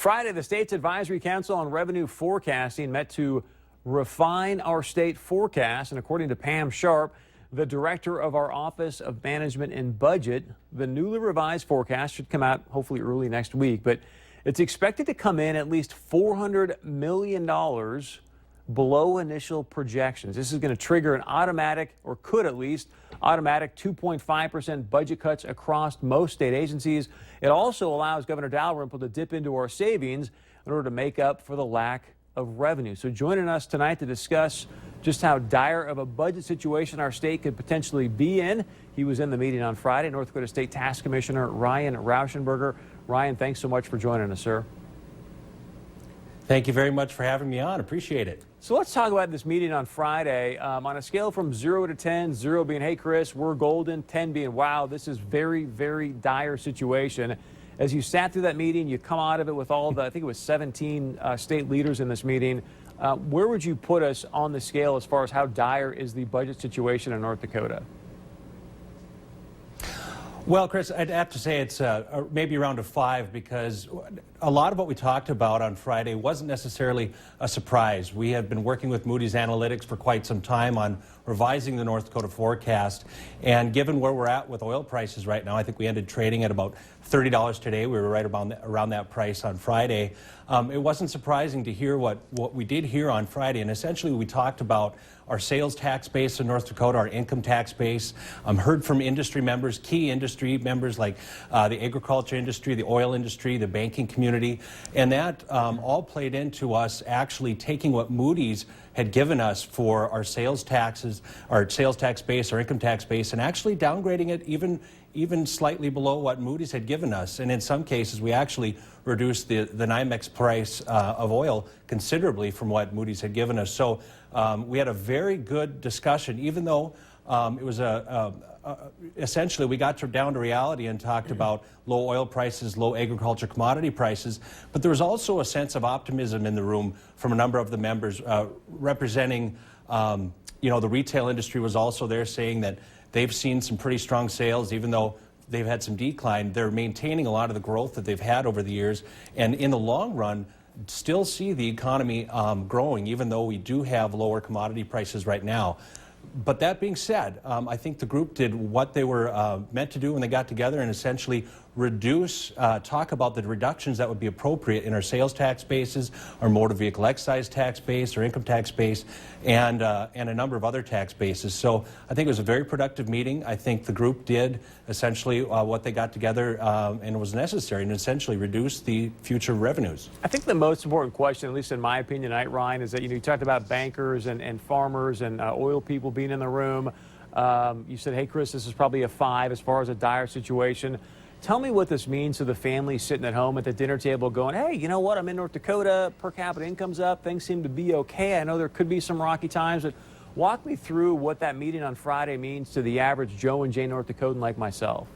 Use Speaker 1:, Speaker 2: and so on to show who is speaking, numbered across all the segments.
Speaker 1: Friday, the state's Advisory Council on Revenue Forecasting met to refine our state forecast. And according to Pam Sharp, the director of our Office of Management and Budget, the newly revised forecast should come out hopefully early next week. But it's expected to come in at least $400 million below initial projections. This is going to trigger an automatic, or could at least, automatic 2.5% budget cuts across most state agencies. It also allows Governor Dalrymple to dip into our savings in order to make up for the lack of revenue. So joining us tonight to discuss just how dire of a budget situation our state could potentially be in. He was in the meeting on Friday, North Dakota State Tax Commissioner Ryan Rauschenberger. Ryan, thanks so much for joining us, sir.
Speaker 2: Thank you very much for having me on. Appreciate it.
Speaker 1: So let's talk about this meeting on Friday. On a scale from 0 to 10, 0 being, hey, Chris, we're golden, 10 being, wow, this is very, very dire situation. As you sat through that meeting, you come out of it with all the, I think it was 17 state leaders in this meeting. Where would you put us on the scale as far as how dire is the budget situation in North Dakota?
Speaker 2: Well, Chris, I'd have to say it's maybe around a 5, because a lot of what we talked about on Friday wasn't necessarily a surprise. We have been working with Moody's Analytics for quite some time on revising the North Dakota forecast. And given where we're at with oil prices right now, I think we ended trading at about $30 today. We were right around that price on Friday. It wasn't surprising to hear what we did hear on Friday. And essentially, we talked about our sales tax base in North Dakota, our income tax base, heard from industry members, key industry members like the agriculture industry, the oil industry, the banking community, and that all played into us actually taking what Moody's had given us for our sales taxes, our sales tax base, our income tax base, and actually downgrading it even slightly below what Moody's had given us. And in some cases, we actually reduced the NYMEX price of oil considerably from what Moody's had given us. So we had a very good discussion, even though it was essentially we got down to reality and talked about low oil prices, low agriculture commodity prices, but there was also a sense of optimism in the room from a number of the members representing, the retail industry was also there, saying that they've seen some pretty strong sales, even though they've had some decline. They're maintaining a lot of the growth that they've had over the years, and in the long run, still see the economy growing, even though we do have lower commodity prices right now. But that being said, I think the group did what they were meant to do when they got together, and essentially talk about the reductions that would be appropriate in our sales tax bases, our motor vehicle excise tax base, our income tax base, and a number of other tax bases. So I think it was a very productive meeting. I think the group did essentially what they got together and was necessary, and essentially reduce the future revenues.
Speaker 1: I think the most important question, at least in my opinion tonight, Ryan, is that you talked about bankers and farmers and oil people being in the room. You said, hey, Chris, this is probably a 5 as far as a dire situation. Tell me what this means to the families sitting at home at the dinner table going, hey, you know what, I'm in North Dakota, per capita income's up, things seem to be okay. I know there could be some rocky times, but walk me through what that meeting on Friday means to the average Joe and Jane North Dakotan like myself.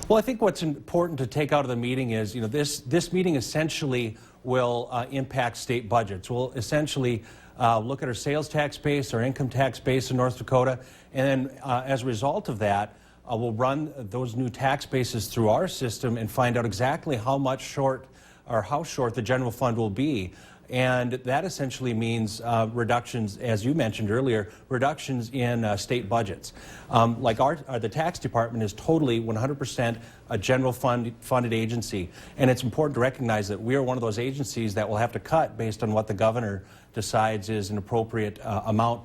Speaker 2: Well, I think what's important to take out of the meeting is, this meeting essentially will impact state budgets. We'll essentially look at our sales tax base, our income tax base in North Dakota, and then as a result of that, we'll run those new tax bases through our system and find out exactly how much short or how short the general fund will be. And that essentially means reductions, as you mentioned earlier, reductions in state budgets. Like the tax department is totally 100% a general funded agency. And it's important to recognize that we are one of those agencies that will have to cut based on what the governor decides is an appropriate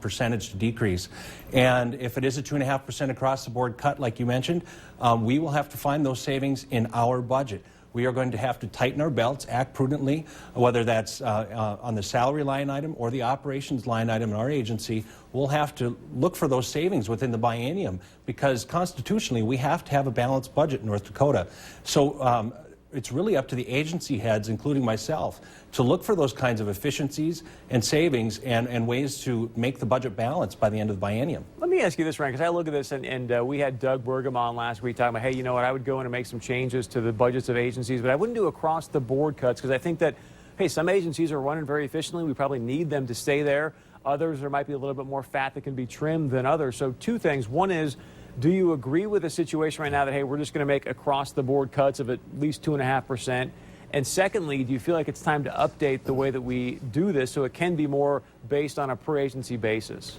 Speaker 2: percentage to decrease. And if it is a 2.5% across the board cut, like you mentioned, we will have to find those savings in our budget. We are going to have to tighten our belts, act prudently, whether that's on the salary line item or the operations line item in our agency. We'll have to look for those savings within the biennium, because constitutionally we have to have a balanced budget in North Dakota. So it's really up to the agency heads, including myself, to look for those kinds of efficiencies and savings and ways to make the budget balanced by the end of the biennium.
Speaker 1: Let me ask you this, Ryan, because I look at this, and we had Doug Burgum on last week talking about, hey, you know what, I would go in and make some changes to the budgets of agencies, but I wouldn't do across-the-board cuts, because I think that, hey, some agencies are running very efficiently. We probably need them to stay there. Others, there might be a little bit more fat that can be trimmed than others. So two things. One is, Do you agree with the situation right now that, hey, we're just going to make across-the-board cuts of at least 2.5%? And secondly, do you feel like it's time to update the way that we do this so it can be more based on a per-agency basis?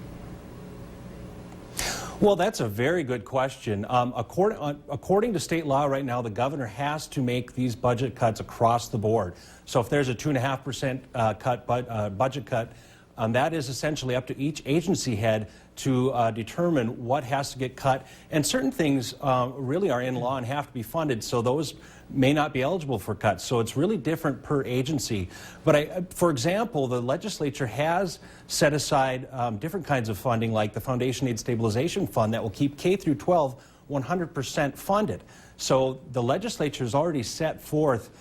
Speaker 2: Well, that's a very good question. According to state law right now, the governor has to make these budget cuts across the board. So if there's a 2.5% budget cut, that is essentially up to each agency head to determine what has to get cut. And certain things really are in law and have to be funded, so those may not be eligible for cuts. So it's really different per agency. But for example, the legislature has set aside different kinds of funding, like the Foundation Aid Stabilization Fund, that will keep K through 12 100% funded. So the legislature has already set forth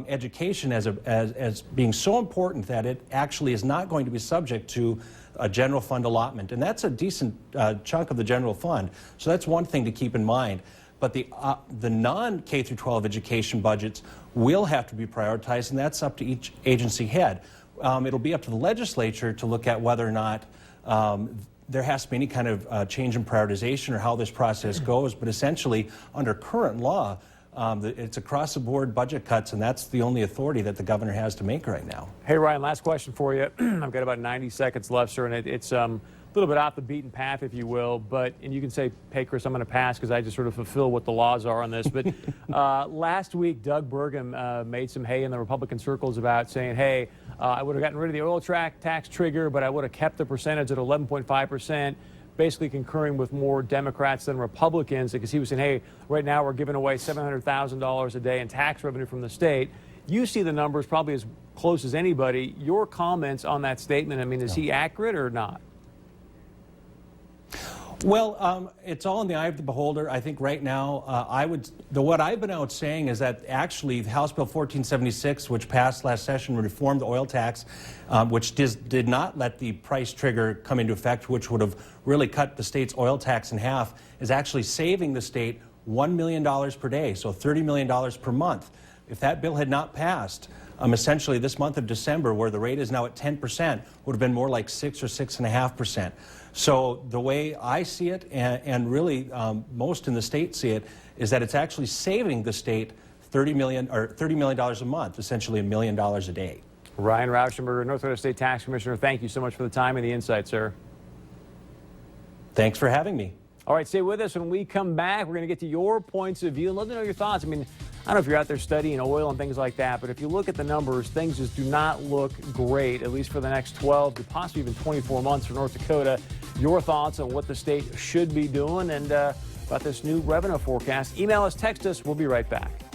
Speaker 2: education as being so important that it actually is not going to be subject to a general fund allotment. And that's a decent chunk of the general fund. So that's one thing to keep in mind. But the non-K through 12 education budgets will have to be prioritized, and that's up to each agency head. It'll be up to the legislature to look at whether or not there has to be any kind of change in prioritization or how this process goes. But essentially, under current law, it's across-the-board budget cuts, and that's the only authority that the governor has to make right now.
Speaker 1: Hey, Ryan, last question for you. I've got about 90 seconds left, sir, and it's a little bit off the beaten path, if you will. And you can say, hey, Chris, I'm going to pass because I just sort of fulfill what the laws are on this. But last week, Doug Burgum made some hay in the Republican circles about saying, hey, I would have gotten rid of the oil tax trigger, but I would have kept the percentage at 11.5%. Basically concurring with more Democrats than Republicans, because he was saying, hey, right now we're giving away $700,000 a day in tax revenue from the state. You see the numbers probably as close as anybody. Your comments on that statement, I mean, is he accurate or not?
Speaker 2: Well, it's all in the eye of the beholder. I think right now, what I've been out saying is that actually House Bill 1476, which passed last session, reformed the oil tax, which did not let the price trigger come into effect, which would have really cut the state's oil tax in half, is actually saving the state $1 million per day, so $30 million per month. If that bill had not passed, essentially this month of December, where the rate is now at 10%, would have been more like 6 or 6.5%. So the way I see it, and really most in the state see it, is that it's actually saving the state $30 million a month, essentially $1 million a day.
Speaker 1: Ryan Rauschenberger, North Dakota State Tax Commissioner, thank you so much for the time and the insight, sir.
Speaker 2: Thanks for having me.
Speaker 1: All right, stay with us. When we come back, we're going to get to your points of view and let me know your thoughts. I mean, I don't know if you're out there studying oil and things like that, but if you look at the numbers, things just do not look great, at least for the next 12 to possibly even 24 months for North Dakota. Your thoughts on what the state should be doing and about this new revenue forecast. Email us, text us. We'll be right back.